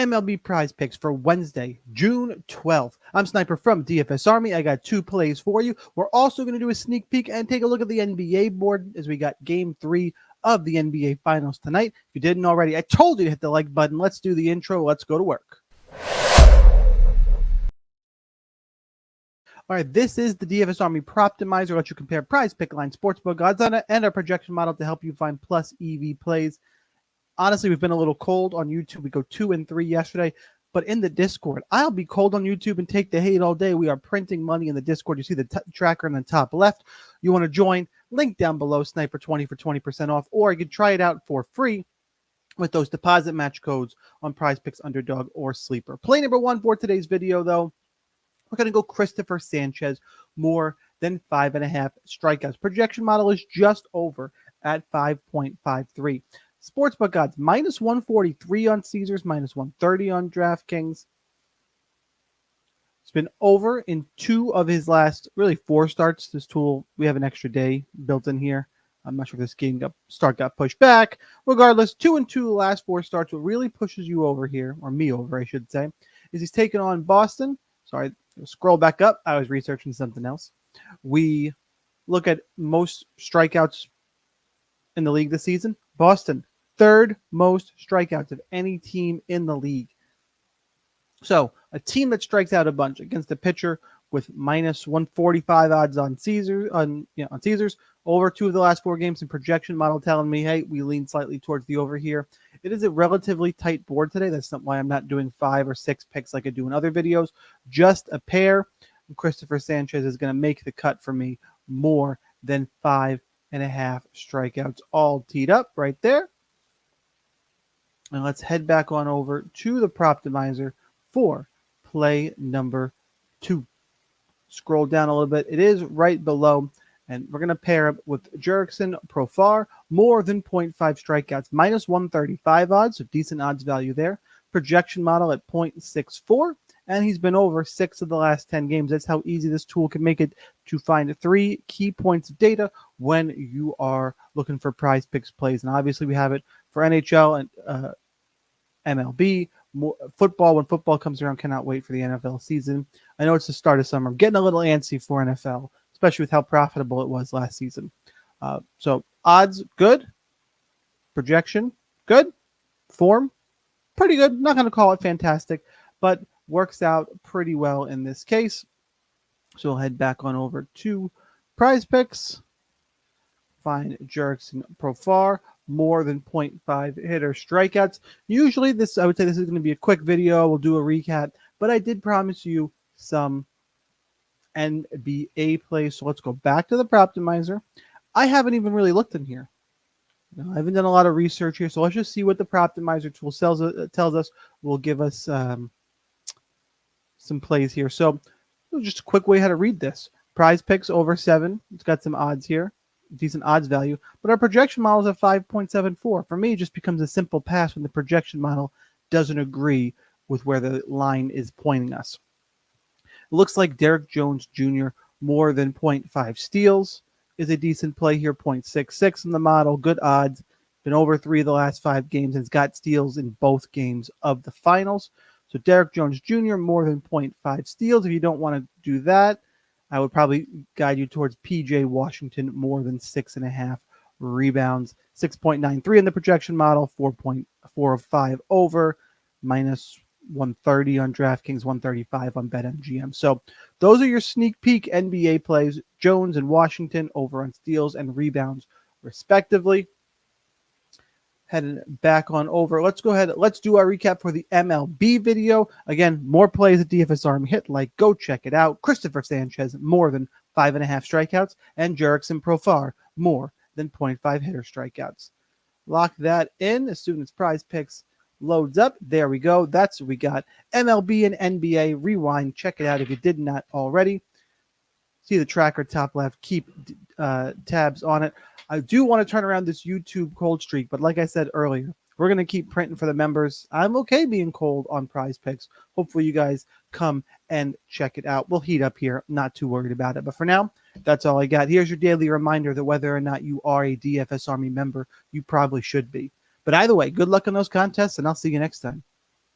MLB Prize Picks for Wednesday, June 12th. I'm Sniper from DFS Army. I got 2 plays for you. We're also going to do a sneak peek and take a look at the NBA board as we got Game 3 of the NBA Finals tonight. If you didn't already, I told you to hit the like button. Let's do the intro. Let's go to work. All right, this is the DFS Army Proptimizer. Let you compare prize pick line, sportsbook odds on it, and our projection model to help you find plus EV plays. Honestly, we've been a little cold on YouTube. We go 2 and 3 yesterday, but in the Discord, I'll be cold on YouTube and take the hate all day. We are printing money in the Discord. You see the tracker in the top left. You want to join? Link down below, Sniper20 for 20% off, or you can try it out for free with those deposit match codes on Prize Picks, Underdog, or Sleeper. Play number 1 for today's video, though. We're going to go Christopher Sanchez, more than 5.5 strikeouts. Projection model is just over at 5.53. Sportsbook odds, minus 143 on Caesars, minus 130 on DraftKings. It's been over in 2 of his last, really 4 starts. This tool, we have an extra day built in here. I'm not sure if this game got pushed back. Regardless, 2 and 2 the last 4 starts. What really pushes you over here, or me over, I should say, is he's taken on Boston. Sorry, scroll back up. I was researching something else. We look at most strikeouts in the league this season. Boston, 3rd most strikeouts of any team in the league. So a team that strikes out a bunch against a pitcher with minus 145 odds on Caesars, on Caesars, over 2 of the last 4 games in projection model telling me, hey, we lean slightly towards the over here. It is a relatively tight board today. That's not why I'm not doing 5 or 6 picks like I do in other videos. Just a pair. Christopher Sanchez is going to make the cut for me, more than 5.5 strikeouts, all teed up right there. And let's head back on over to the Proptimizer for play number 2. Scroll down a little bit. It is right below. And we're going to pair up with Jurickson Profar, more than 0.5 strikeouts, minus 135 odds, so decent odds value there. Projection model at 0.64, and he's been over 6 of the last 10 games. That's how easy this tool can make it to find 3 key points of data when you are looking for prize picks plays. And obviously we have it for NHL and MLB. Football, when football comes around, cannot wait for the NFL season. I know it's the start of summer. I'm getting a little antsy for NFL, especially with how profitable it was last season. So odds, good. Projection, good. Form, pretty good. Not going to call it fantastic, but works out pretty well in this case. So we'll head back on over to Prize Picks. Find Jurickson Profar, more than 0.5 hitter strikeouts. Usually I would say this is going to be a quick video. We'll do a recap, but I did promise you some NBA plays. So let's go back to the Proptimizer. I haven't even really looked in here. I haven't done a lot of research here. So let's just see what the Proptimizer tool tells us. Will give us some plays here. So just a quick way how to read this. Prize Picks over 7. It's got some odds here. Decent odds value, but our projection model is at 5.74. For me, it just becomes a simple pass when the projection model doesn't agree with where the line is pointing us. It looks like Derek Jones Jr., more than 0.5 steals is a decent play here. 0.66 in the model, good odds. Been over 3 of the last 5 games and has got steals in both games of the finals. So Derek Jones Jr., more than 0.5 steals. If you don't want to do that, I would probably guide you towards PJ Washington, more than 6.5 rebounds. 6.93 in the projection model, 4.4 of 5 over, minus 130 on DraftKings, 135 on BetMGM. So those are your sneak peek NBA plays. Jones and Washington over on steals and rebounds, respectively. Heading back on over. Let's go ahead. Let's do our recap for the MLB video. Again, more plays at DFS Army. Hit like. Go check it out. Christopher Sanchez, more than 5.5 strikeouts. And Jurickson Profar, more than 0.5 hitter strikeouts. Lock that in as soon as Prize Picks loads up. There we go. That's what we got. MLB and NBA. Rewind. Check it out if you did not already. See the tracker top left. Keep tabs on it. I do want to turn around this YouTube cold streak, but like I said earlier, we're going to keep printing for the members. I'm okay being cold on Prize Picks. Hopefully you guys come and check it out. We'll heat up here. Not too worried about it. But for now, that's all I got. Here's your daily reminder that whether or not you are a DFS Army member, you probably should be. But either way, good luck on those contests, and I'll see you next time.